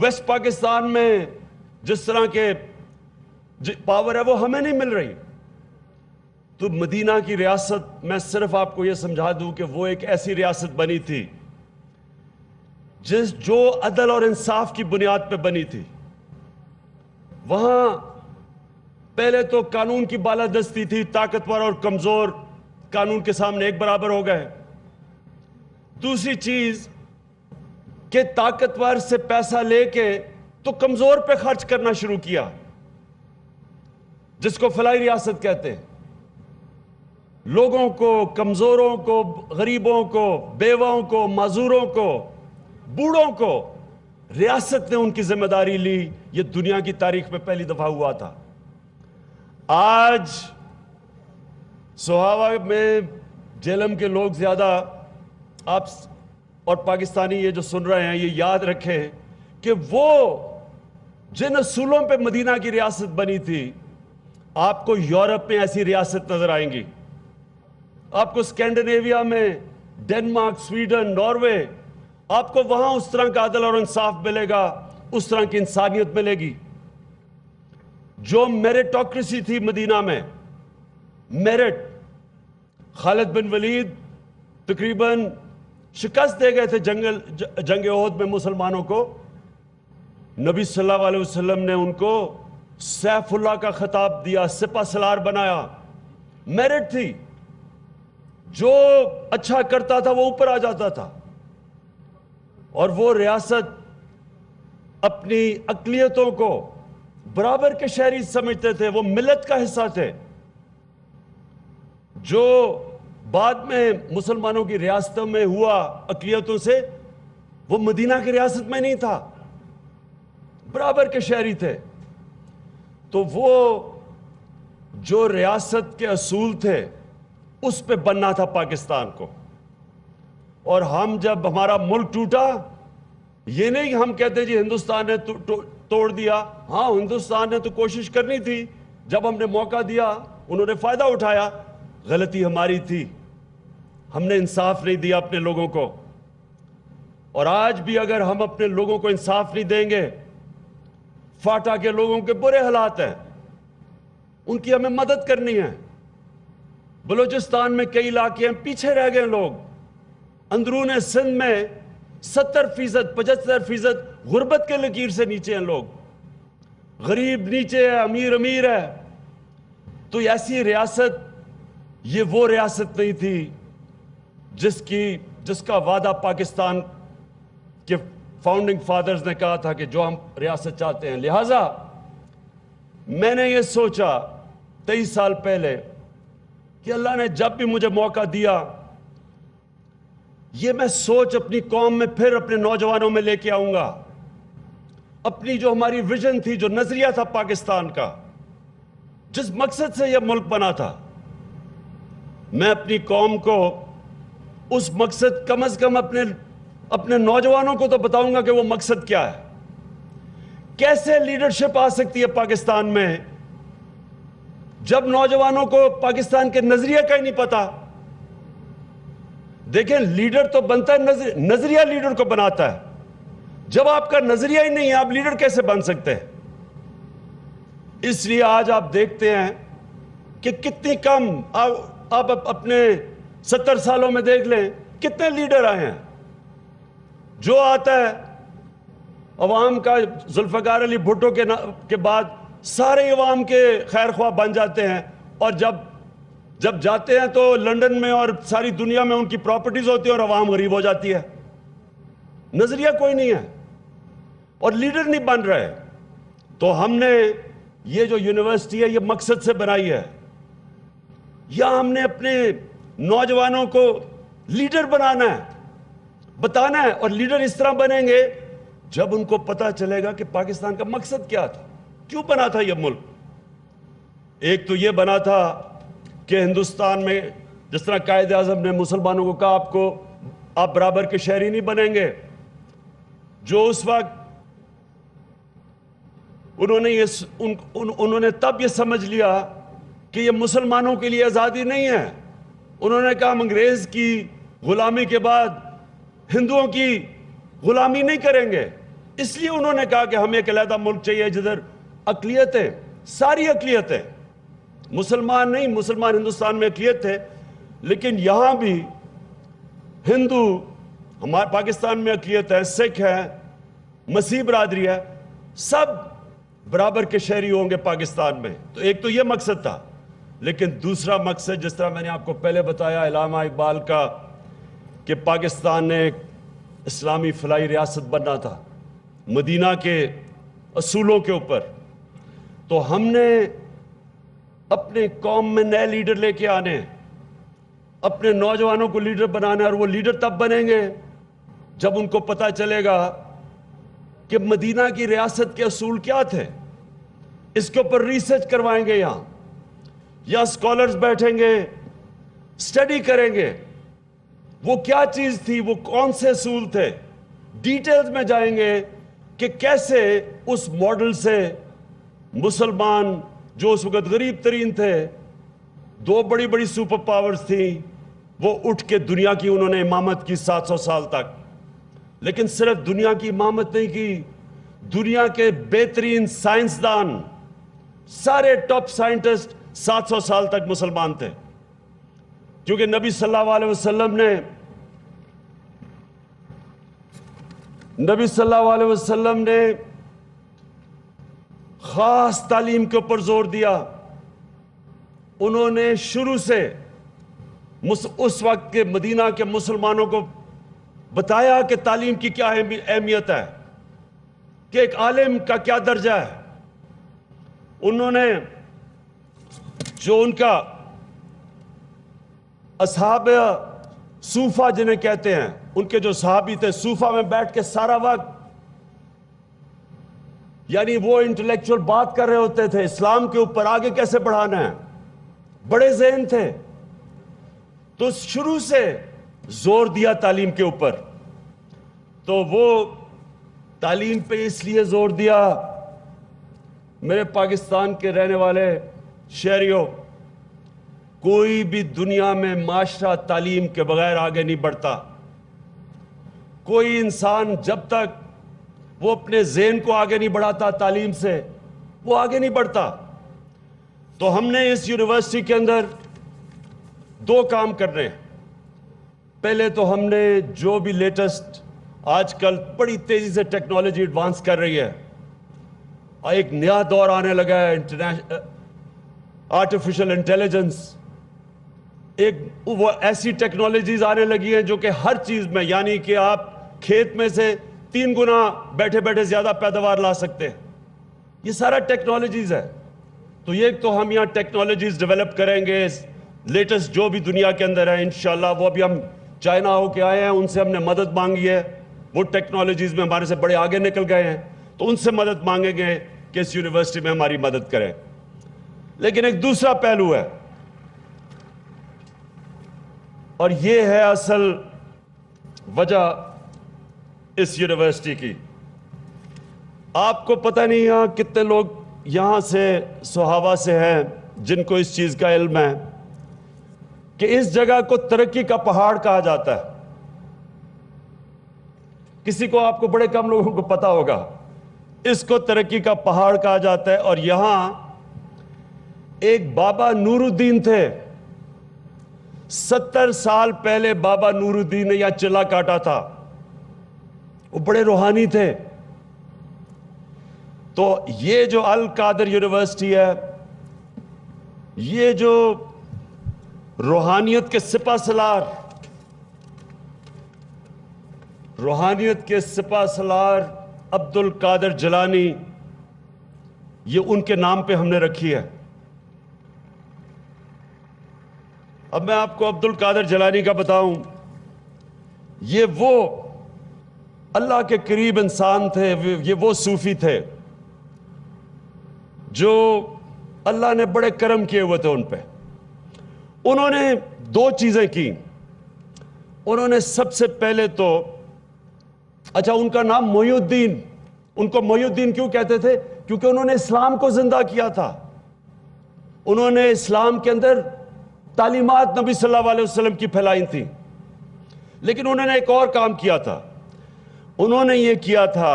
Waste Pakistan میں جس طرح کے پاور ہے وہ ہمیں نہیں مل رہی. تو مدینہ کی ریاست، میں صرف آپ کو یہ سمجھا دوں کہ وہ ایک ایسی ریاست بنی تھی جو عدل اور انصاف کی بنیاد پہ بنی تھی. وہاں پہلے تو قانون کی بالادستی تھی، طاقتور اور کمزور قانون کے سامنے ایک برابر ہو گئے. دوسری چیز کہ طاقتور سے پیسہ لے کے تو کمزور پہ خرچ کرنا شروع کیا، جس کو فلاحی ریاست کہتے ہیں. لوگوں کو، کمزوروں کو، غریبوں کو، بیواؤں کو، معذوروں کو، بوڑھوں کو ریاست نے ان کی ذمہ داری لی. یہ دنیا کی تاریخ میں پہلی دفعہ ہوا تھا. آج سہاوا میں جہلم کے لوگ زیادہ، آپ اور پاکستانی یہ جو سن رہے ہیں یہ یاد رکھیں کہ وہ جن اصولوں پہ مدینہ کی ریاست بنی تھی، آپ کو یورپ میں ایسی ریاست نظر آئیں گی. آپ کو اسکینڈینیویا میں، ڈنمارک، سویڈن، ناروے، آپ کو وہاں اس طرح کا عدل اور انصاف ملے گا، اس طرح کی انسانیت ملے گی. جو میرٹوکریسی تھی مدینہ میں، میرٹ، خالد بن ولید تقریباً شکست دے گئے تھے جنگ احد میں مسلمانوں کو. نبی صلی اللہ علیہ وسلم نے ان کو سیف اللہ کا خطاب دیا، سپہ سالار بنایا. میرٹ تھی، جو اچھا کرتا تھا وہ اوپر آ جاتا تھا. اور وہ ریاست اپنی اقلیتوں کو برابر کے شہری سمجھتے تھے، وہ ملت کا حصہ تھے. جو بعد میں مسلمانوں کی ریاستوں میں ہوا اقلیتوں سے، وہ مدینہ کی ریاست میں نہیں تھا، برابر کے شہری تھے. تو وہ جو ریاست کے اصول تھے اس پہ بننا تھا پاکستان کو. اور ہم جب ہمارا ملک ٹوٹا، یہ نہیں کہ ہم کہتے جی ہندوستان نے توڑ دیا. ہاں، ہندوستان نے تو کوشش کرنی تھی، جب ہم نے موقع دیا انہوں نے فائدہ اٹھایا. غلطی ہماری تھی، ہم نے انصاف نہیں دیا اپنے لوگوں کو. اور آج بھی اگر ہم اپنے لوگوں کو انصاف نہیں دیں گے، فاٹا کے لوگوں کے برے حالات ہیں، ان کی ہمیں مدد کرنی ہے. بلوچستان میں کئی علاقے ہیں پیچھے رہ گئے لوگ. اندرون سندھ میں 70%، 75% غربت کے لکیر سے نیچے ہیں لوگ. غریب نیچے ہے، امیر امیر ہے. تو ایسی ریاست، یہ وہ ریاست نہیں تھی جس کا وعدہ پاکستان کے فاؤنڈنگ فادرز نے کہا تھا کہ جو ہم ریاست چاہتے ہیں. لہٰذا میں نے یہ سوچا 23 سال پہلے کہ اللہ نے جب بھی مجھے موقع دیا، یہ میں سوچ اپنی قوم میں پھر اپنے نوجوانوں میں لے کے آؤں گا. اپنی جو ہماری ویژن تھی، جو نظریہ تھا پاکستان کا، جس مقصد سے یہ ملک بنا تھا، میں اپنی قوم کو اس مقصد کم از کم اپنے نوجوانوں کو تو بتاؤں گا کہ وہ مقصد کیا ہے. کیسے لیڈرشپ آ سکتی ہے پاکستان میں جب نوجوانوں کو پاکستان کے نظریہ کا ہی نہیں پتا. دیکھیں، لیڈر تو بنتا ہے، نظریہ لیڈر کو بناتا ہے. جب آپ کا نظریہ ہی نہیں ہے، آپ لیڈر کیسے بن سکتے ہیں؟ اس لیے آج آپ دیکھتے ہیں کہ کتنی کم، آپ اپنے 70 سالوں میں دیکھ لیں کتنے لیڈر آئے ہیں. جو آتا ہے عوام کا، ذوالفقار علی بھٹو کے بعد سارے عوام کے خیر خواہ بن جاتے ہیں. اور جب جاتے ہیں تو لنڈن میں اور ساری دنیا میں ان کی پراپرٹیز ہوتی ہیں اور عوام غریب ہو جاتی ہے. نظریہ کوئی نہیں ہے اور لیڈر نہیں بن رہے. تو ہم نے یہ جو یونیورسٹی ہے یہ مقصد سے بنائی ہے. یا ہم نے اپنے نوجوانوں کو لیڈر بنانا ہے، بتانا ہے. اور لیڈر اس طرح بنیں گے جب ان کو پتہ چلے گا کہ پاکستان کا مقصد کیا تھا، کیوں بنا تھا یہ ملک. ایک تو یہ بنا تھا کہ ہندوستان میں جس طرح قائد اعظم نے مسلمانوں کو کہا آپ برابر کے شہری نہیں بنیں گے، جو اس وقت انہوں نے تب یہ سمجھ لیا کہ یہ مسلمانوں کے لیے آزادی نہیں ہے. انہوں نے کہا ہم انگریز کی غلامی کے بعد ہندوؤں کی غلامی نہیں کریں گے. اس لیے انہوں نے کہا کہ ہمیں ایک علیحدہ ملک چاہیے جدھر اقلیتیں، ساری اقلیتیں، مسلمان نہیں، مسلمان ہندوستان میں اقلیت تھے، لیکن یہاں بھی ہندو، ہمارے پاکستان میں اقلیت ہے، سکھ ہے، مسیح برادری ہے، سب برابر کے شہری ہوں گے پاکستان میں. تو ایک تو یہ مقصد تھا، لیکن دوسرا مقصد جس طرح میں نے آپ کو پہلے بتایا علامہ اقبال کا، کہ پاکستان نے ایک اسلامی فلاحی ریاست بننا تھا مدینہ کے اصولوں کے اوپر. تو ہم نے اپنے قوم میں نئے لیڈر لے کے آنے ہیں، اپنے نوجوانوں کو لیڈر بنانا ہے، اور وہ لیڈر تب بنیں گے جب ان کو پتہ چلے گا کہ مدینہ کی ریاست کے اصول کیا تھے. اس کے اوپر ریسرچ کروائیں گے، یہاں اسکالرز بیٹھیں گے، اسٹڈی کریں گے وہ کیا چیز تھی، وہ کون سے اصول تھے، ڈیٹیلز میں جائیں گے کہ کیسے اس ماڈل سے مسلمان جو اس وقت غریب ترین تھے، دو بڑی بڑی سپر پاورز تھیں، وہ اٹھ کے دنیا کی انہوں نے امامت کی 700 سال تک. لیکن صرف دنیا کی امامت نہیں کی، دنیا کے بہترین سائنسدان، سارے ٹاپ سائنٹسٹ 700 سال تک مسلمان تھے، کیونکہ نبی صلی اللہ علیہ وسلم نے خاص تعلیم کے اوپر زور دیا. انہوں نے شروع سے اس وقت کے مدینہ کے مسلمانوں کو بتایا کہ تعلیم کی کیا اہمیت ہے، کہ ایک عالم کا کیا درجہ ہے. انہوں نے جو ان کا اصحاب صوفہ جنہیں کہتے ہیں، ان کے جو صحابی تھے، صوفہ میں بیٹھ کے سارا وقت یعنی وہ انٹلیکچوئل بات کر رہے ہوتے تھے اسلام کے اوپر آگے کیسے بڑھانا ہے، بڑے ذہن تھے. تو شروع سے زور دیا تعلیم کے اوپر. تو وہ تعلیم پہ اس لیے زور دیا، میرے پاکستان کے رہنے والے شہریوں، کوئی بھی دنیا میں معاشرہ تعلیم کے بغیر آگے نہیں بڑھتا. کوئی انسان جب تک وہ اپنے ذہن کو آگے نہیں بڑھاتا تعلیم سے، وہ آگے نہیں بڑھتا. تو ہم نے اس یونیورسٹی کے اندر دو کام کرنے ہیں. پہلے تو ہم نے جو بھی لیٹسٹ، آج کل بڑی تیزی سے ٹیکنالوجی ایڈوانس کر رہی ہے، ایک نیا دور آنے لگا ہے آرٹیفیشل انٹیلیجنس، ایک وہ ایسی ٹیکنالوجیز آنے لگی ہیں جو کہ ہر چیز میں، یعنی کہ آپ کھیت میں سے 3 گنا بیٹھے بیٹھے زیادہ پیداوار لا سکتے ہیں. یہ سارا ٹیکنالوجیز ہے. تو یہ تو ہم یہاں ٹیکنالوجیز ڈیولپ کریں گے لیٹسٹ جو بھی دنیا کے اندر ہے انشاءاللہ. وہ ابھی ہم چائنا ہو کے آئے ہیں، ان سے ہم نے مدد مانگی ہے، وہ ٹیکنالوجیز میں ہمارے سے بڑے آگے نکل گئے ہیں، تو ان سے مدد مانگیں گے کہ اس یونیورسٹی میں ہماری مدد کریں. لیکن ایک دوسرا پہلو ہے، اور یہ ہے اصل وجہ اس یونیورسٹی کی. آپ کو پتہ نہیں یہاں کتنے لوگ یہاں سے صحابہ سے ہیں جن کو اس چیز کا علم ہے کہ اس جگہ کو ترقی کا پہاڑ کہا جاتا ہے. کسی کو، آپ کو بڑے کم لوگوں کو پتا ہوگا، اس کو ترقی کا پہاڑ کہا جاتا ہے. اور یہاں ایک بابا نور الدین تھے، 70 سال پہلے بابا نور الدین نے یہاں چلا کاٹا تھا. وہ بڑے روحانی تھے. تو یہ جو القادر یونیورسٹی ہے، یہ جو روحانیت کے سپہ سالار، عبد القادر جیلانی، یہ ان کے نام پہ ہم نے رکھی ہے. اب میں آپ کو عبد القادر جیلانی کا بتاؤں، یہ وہ اللہ کے قریب انسان تھے، یہ وہ صوفی تھے جو اللہ نے بڑے کرم کیے ہوئے تھے ان پہ. انہوں نے 2 چیزیں کی. انہوں نے سب سے پہلے تو، اچھا ان کا نام محی الدین، ان کو محی الدین کیوں کہتے تھے؟ کیونکہ انہوں نے اسلام کو زندہ کیا تھا. انہوں نے اسلام کے اندر تعلیمات نبی صلی اللہ علیہ وسلم کی پھیلائی تھی. لیکن انہوں نے ایک اور کام کیا تھا. انہوں نے یہ کیا تھا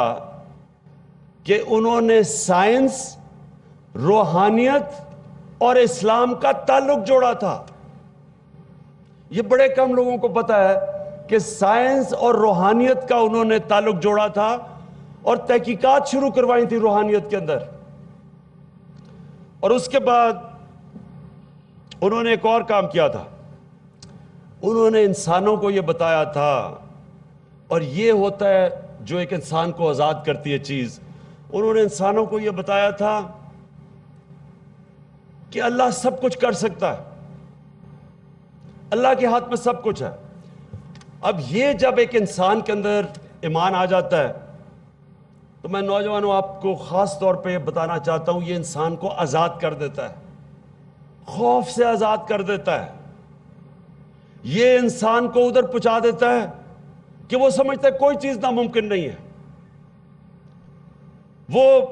کہ انہوں نے سائنس، روحانیت اور اسلام کا تعلق جوڑا تھا. یہ بڑے کم لوگوں کو پتا ہے کہ سائنس اور روحانیت کا انہوں نے تعلق جوڑا تھا اور تحقیقات شروع کروائی تھی روحانیت کے اندر. اور اس کے بعد انہوں نے ایک اور کام کیا تھا. انہوں نے انسانوں کو یہ بتایا تھا، اور یہ ہوتا ہے جو ایک انسان کو آزاد کرتی ہے چیز. انہوں نے انسانوں کو یہ بتایا تھا کہ اللہ سب کچھ کر سکتا ہے، اللہ کے ہاتھ میں سب کچھ ہے. اب یہ جب ایک انسان کے اندر ایمان آ جاتا ہے تو میں نوجوانوں آپ کو خاص طور پہ بتانا چاہتا ہوں، یہ انسان کو آزاد کر دیتا ہے، خوف سے آزاد کر دیتا ہے. یہ انسان کو ادھر پہنچا دیتا ہے کہ وہ سمجھتا ہے کوئی چیز ناممکن نہیں ہے. وہ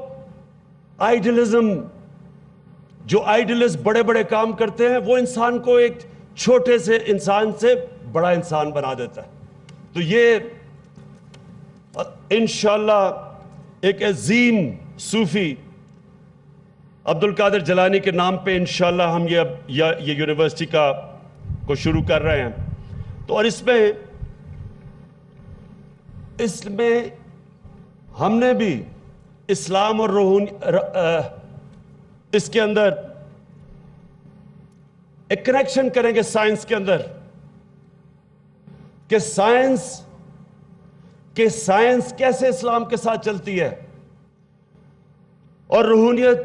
آئیڈیلزم، جو آئیڈیلسٹ بڑے بڑے کام کرتے ہیں، وہ انسان کو ایک چھوٹے سے انسان سے بڑا انسان بنا دیتا ہے. تو یہ انشاءاللہ ایک عظیم صوفی عبد القادر جیلانی کے نام پہ انشاءاللہ ہم یہ یونیورسٹی کو شروع کر رہے ہیں. تو اور اس میں ہم نے بھی اسلام اور اس کے اندر ایک کنیکشن کریں گے سائنس کے اندر، کہ سائنس کیسے اسلام کے ساتھ چلتی ہے. اور روحانیت،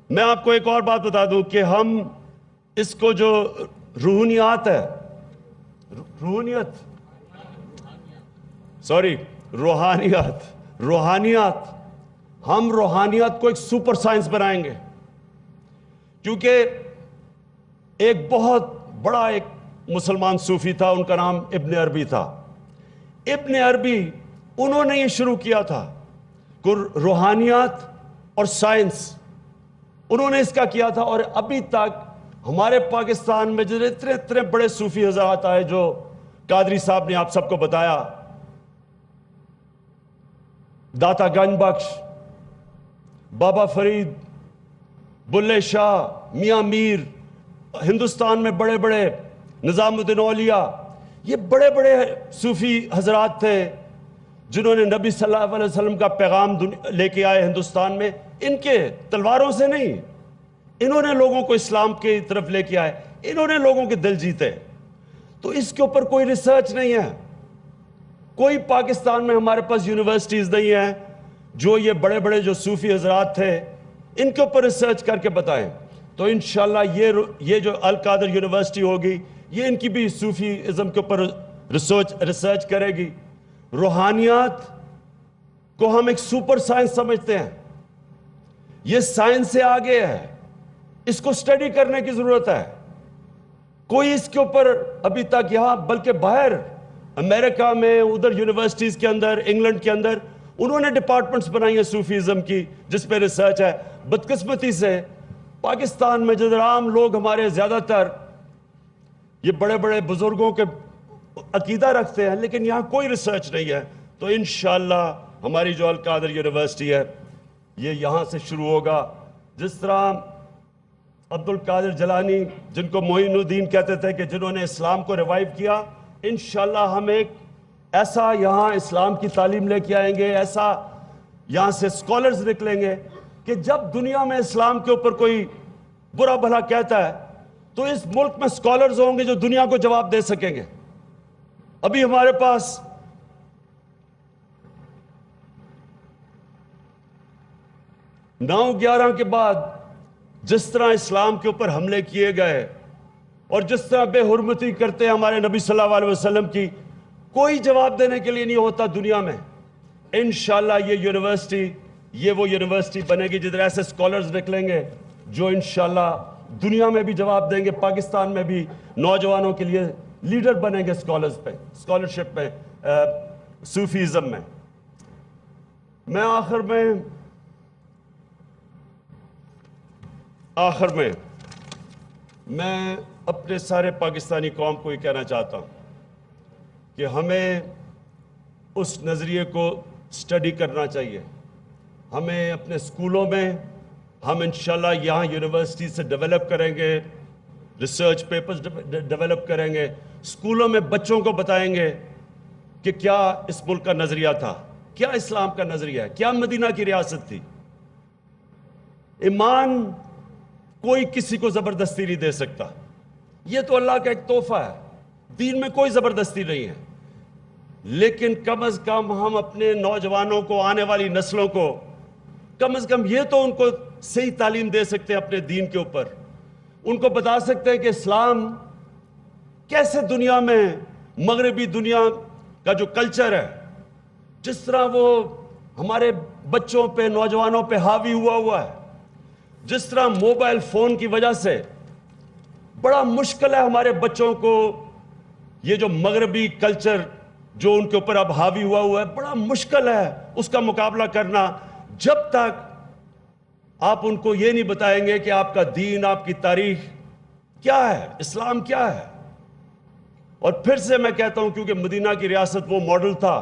میں آپ کو ایک اور بات بتا دوں کہ ہم اس کو جو روحانیت ہم روحانیت کو ایک سپر سائنس بنائیں گے. کیونکہ ایک بہت بڑا ایک مسلمان صوفی تھا، ان کا نام ابن عربی تھا. ابن عربی انہوں نے یہ شروع کیا تھا کہ روحانیت اور سائنس انہوں نے اس کا کیا تھا. اور ابھی تک ہمارے پاکستان میں جو اتنے بڑے صوفی حضرات آئے، جو قادری صاحب نے آپ سب کو بتایا، داتا گنج بخش، بابا فرید، بلے شاہ، میاں میر، ہندوستان میں بڑے بڑے نظام الدین اولیاء، یہ بڑے بڑے صوفی حضرات تھے جنہوں نے نبی صلی اللہ علیہ وسلم کا پیغام لے کے آئے ہندوستان میں. ان کے تلواروں سے نہیں، انہوں نے لوگوں کو اسلام کی طرف لے کے آئے، انہوں نے لوگوں کے دل جیتے. تو اس کے اوپر کوئی ریسرچ نہیں ہے، کوئی پاکستان میں ہمارے پاس یونیورسٹیز نہیں ہیں جو یہ بڑے بڑے جو صوفی حضرات تھے ان کے اوپر ریسرچ کر کے بتائیں. تو انشاءاللہ یہ جو القادر یونیورسٹی ہوگی، یہ ان کی بھی صوفی ازم کے اوپر ریسرچ کرے گی. روحانیات کو ہم ایک سپر سائنس سمجھتے ہیں، یہ سائنس سے آگے ہے، اس کو اسٹڈی کرنے کی ضرورت ہے. کوئی اس کے اوپر ابھی تک یہاں بلکہ باہر امریکہ میں ادھر یونیورسٹیز کے اندر، انگلینڈ کے اندر انہوں نے ڈپارٹمنٹس بنائی ہیں صوفیزم کی جس پہ ریسرچ ہے. بدقسمتی سے پاکستان میں جو عام لوگ ہمارے زیادہ تر یہ بڑے بڑے بزرگوں کے عقیدہ رکھتے ہیں، لیکن یہاں کوئی ریسرچ نہیں ہے. تو انشاءاللہ ہماری جو القادر یونیورسٹی ہے یہ یہاں سے شروع ہوگا. جس طرح عبد القادر جیلانی، جن کو معین الدین کہتے تھے، کہ جنہوں نے اسلام کو ریوائیو کیا، انشاءاللہ ہم ایک ایسا یہاں اسلام کی تعلیم لے کے آئیں گے، ایسا یہاں سے اسکالرز نکلیں گے کہ جب دنیا میں اسلام کے اوپر کوئی برا بھلا کہتا ہے تو اس ملک میں اسکالرز ہوں گے جو دنیا کو جواب دے سکیں گے. ابھی ہمارے پاس نو 11 کے بعد جس طرح اسلام کے اوپر حملے کیے گئے اور جس طرح بے حرمتی کرتے ہیں ہمارے نبی صلی اللہ علیہ وسلم کی، کوئی جواب دینے کے لیے نہیں ہوتا دنیا میں. انشاءاللہ یہ وہ یونیورسٹی بنے گی جدھر ایسے اسکالرز نکلیں گے جو انشاءاللہ دنیا میں بھی جواب دیں گے، پاکستان میں بھی نوجوانوں کے لیے لیڈر بنیں گے اسکالرشپ میں، صوفیزم میں. میں آخر میں میں اپنے سارے پاکستانی قوم کو یہ کہنا چاہتا ہوں کہ ہمیں اس نظریے کو اسٹڈی کرنا چاہیے ہمیں اپنے اسکولوں میں ہم انشاءاللہ یہاں یونیورسٹی سے ڈیولپ کریں گے، ریسرچ پیپرز ڈیولپ کریں گے، اسکولوں میں بچوں کو بتائیں گے کہ کیا اس ملک کا نظریہ تھا، کیا اسلام کا نظریہ ہے، کیا مدینہ کی ریاست تھی۔ ایمان کوئی کسی کو زبردستی نہیں دے سکتا، یہ تو اللہ کا ایک تحفہ ہے، دین میں کوئی زبردستی نہیں ہے، لیکن کم از کم ہم اپنے نوجوانوں کو، آنے والی نسلوں کو کم از کم یہ تو ان کو صحیح تعلیم دے سکتے ہیں اپنے دین کے اوپر، ان کو بتا سکتے ہیں کہ اسلام کیسے دنیا میں، مغربی دنیا کا جو کلچر ہے، جس طرح وہ ہمارے بچوں پہ، نوجوانوں پہ حاوی ہوا ہے، جس طرح موبائل فون کی وجہ سے بڑا مشکل ہے ہمارے بچوں کو یہ جو مغربی کلچر جو ان کے اوپر اب حاوی ہوا ہے، بڑا مشکل ہے اس کا مقابلہ کرنا، جب تک آپ ان کو یہ نہیں بتائیں گے کہ آپ کا دین، آپ کی تاریخ کیا ہے، اسلام کیا ہے۔ اور پھر سے میں کہتا ہوں، کیونکہ مدینہ کی ریاست وہ ماڈل تھا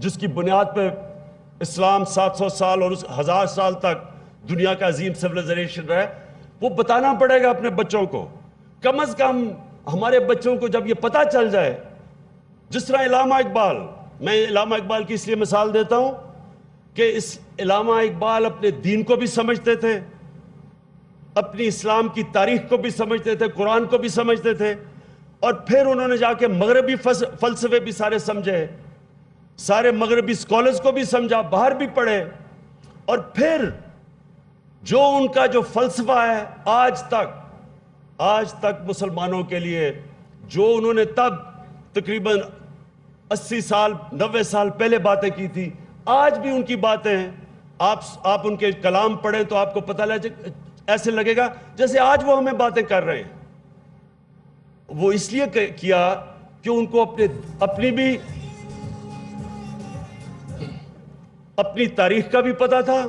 جس کی بنیاد پہ اسلام 700 سال اور 1000 سال تک دنیا کا عظیم سویلائزیشن رہے، وہ بتانا پڑے گا اپنے بچوں کو۔ کم از کم ہمارے بچوں کو جب یہ پتہ چل جائے، جس طرح علامہ اقبال، میں علامہ اقبال کی اس لیے مثال دیتا ہوں کہ اس علامہ اقبال اپنے دین کو بھی سمجھتے تھے، اپنی اسلام کی تاریخ کو بھی سمجھتے تھے، قرآن کو بھی سمجھتے تھے، اور پھر انہوں نے جا کے مغربی فلسفے بھی سارے سمجھے، سارے مغربی اسکالرز کو بھی سمجھا، باہر بھی پڑھے، اور پھر جو ان کا جو فلسفہ ہے آج تک مسلمانوں کے لیے، جو انہوں نے تب تقریباً 80 سال 90 سال پہلے باتیں کی تھی، آج بھی ان کی باتیں ہیں۔ آپ ان کے کلام پڑھیں تو آپ کو پتہ ایسے لگے گا جیسے آج وہ ہمیں باتیں کر رہے ہیں۔ وہ اس لیے کیا کہ ان کو اپنی تاریخ کا بھی پتہ تھا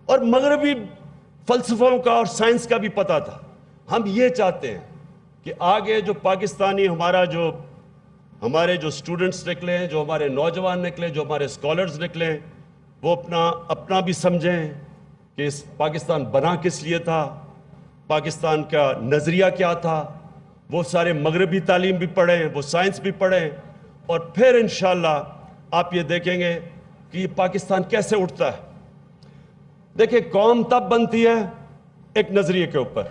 اور مغربی فلسفوں کا اور سائنس کا بھی پتہ تھا۔ ہم یہ چاہتے ہیں کہ آگے جو پاکستانی ہمارے جو سٹوڈنٹس نکلے ہیں، جو ہمارے نوجوان نکلے، جو ہمارے اسکالرز نکلے، وہ اپنا بھی سمجھیں کہ پاکستان بنا کس لیے تھا، پاکستان کا نظریہ کیا تھا، وہ سارے مغربی تعلیم بھی پڑھیں، وہ سائنس بھی پڑھیں، اور پھر انشاءاللہ آپ یہ دیکھیں گے کہ یہ پاکستان کیسے اٹھتا ہے۔ دیکھیں، قوم تب بنتی ہے ایک نظریے کے اوپر۔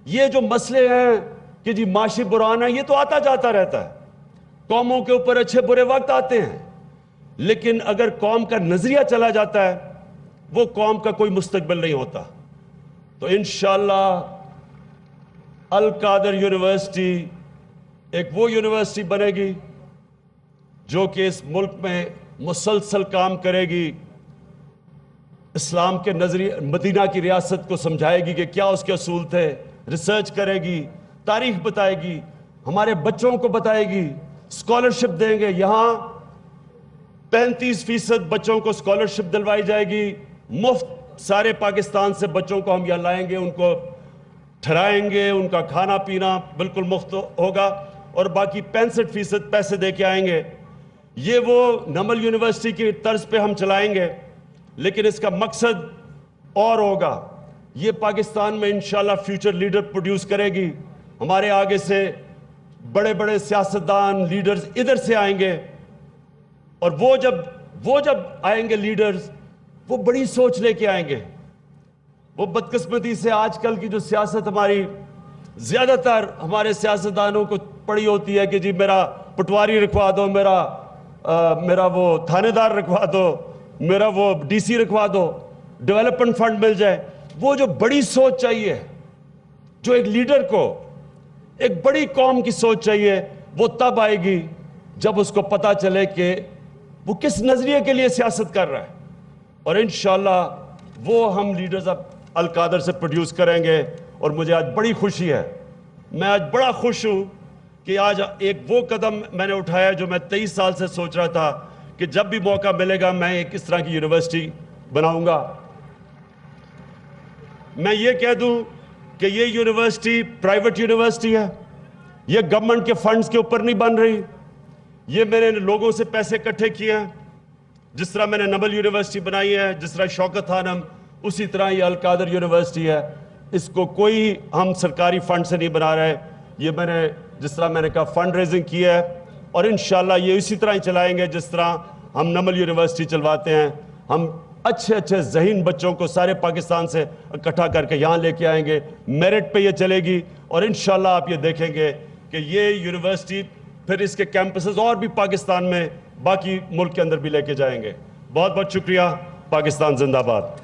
یہ جو مسئلے ہیں کہ جی معاشی بحران ہے، یہ تو آتا جاتا رہتا ہے، قوموں کے اوپر اچھے برے وقت آتے ہیں، لیکن اگر قوم کا نظریہ چلا جاتا ہے، وہ قوم کا کوئی مستقبل نہیں ہوتا۔ تو انشاءاللہ القادر یونیورسٹی ایک وہ یونیورسٹی بنے گی جو کہ اس ملک میں مسلسل کام کرے گی، اسلام کے نظریے، مدینہ کی ریاست کو سمجھائے گی کہ کیا اس کے اصول تھے، ریسرچ کرے گی، تاریخ بتائے گی، ہمارے بچوں کو بتائے گی، اسکالرشپ دیں گے۔ یہاں 35% بچوں کو اسکالرشپ دلوائی جائے گی، مفت سارے پاکستان سے بچوں کو ہم یہاں لائیں گے، ان کو ٹھہرائیں گے، ان کا کھانا پینا بالکل مفت ہوگا، اور باقی 65% پیسے دے کے آئیں گے۔ یہ وہ نمل یونیورسٹی کی طرز پہ ہم چلائیں گے، لیکن اس کا مقصد اور ہوگا۔ یہ پاکستان میں انشاءاللہ فیوچر لیڈر پروڈیوس کرے گی۔ ہمارے آگے سے بڑے بڑے سیاستدان، لیڈرز ادھر سے آئیں گے، اور وہ جب آئیں گے لیڈرز، وہ بڑی سوچ لے کے آئیں گے۔ وہ بدقسمتی سے آج کل کی جو سیاست ہماری، زیادہ تر ہمارے سیاستدانوں کو پڑی ہوتی ہے کہ جی میرا پٹواری رکھوا دو، میرا وہ تھانے دار رکھوا دو، میرا وہ ڈی سی رکھوا دو، ڈیولپمنٹ فنڈ مل جائے۔ وہ جو بڑی سوچ چاہیے، جو ایک لیڈر کو ایک بڑی قوم کی سوچ چاہیے، وہ تب آئے گی جب اس کو پتہ چلے کہ وہ کس نظریے کے لیے سیاست کر رہا ہے، اور انشاءاللہ وہ ہم لیڈرز اب القادر سے پروڈیوس کریں گے۔ اور مجھے آج بڑی خوشی ہے، میں آج بڑا خوش ہوں کہ آج ایک وہ قدم میں نے اٹھایا جو میں 23 سال سے سوچ رہا تھا کہ جب بھی موقع ملے گا میں ایک اس طرح کی یونیورسٹی بناؤں گا۔ میں یہ کہہ دوں کہ یہ یونیورسٹی پرائیویٹ یونیورسٹی ہے، یہ گورنمنٹ کے فنڈز کے اوپر نہیں بن رہی، یہ میں نے لوگوں سے پیسے اکٹھے کیے ہیں، جس طرح میں نے نبل یونیورسٹی بنائی ہے، جس طرح شوکت خانم، اسی طرح یہ القادر یونیورسٹی ہے. اس کو کوئی ہم سرکاری فنڈ سے نہیں بنا رہے. یہ میں نے جس طرح میں نے کہا فنڈ ریزنگ کی ہے، اور انشاءاللہ یہ اسی طرح ہی چلائیں گے جس طرح ہم نمل یونیورسٹی چلواتے ہیں. ہم اچھے اچھے ذہین بچوں کو سارے پاکستان سے اکٹھا کر کے یہاں لے کے آئیں گے. میرٹ پہ یہ چلے گی، اور انشاءاللہ آپ یہ دیکھیں گے کہ یہ یونیورسٹی پھر اس کے کیمپسز اور بھی پاکستان میں باقی ملک کے اندر بھی لے کے جائیں گے. بہت بہت شکریہ. پاکستان زندہ باد.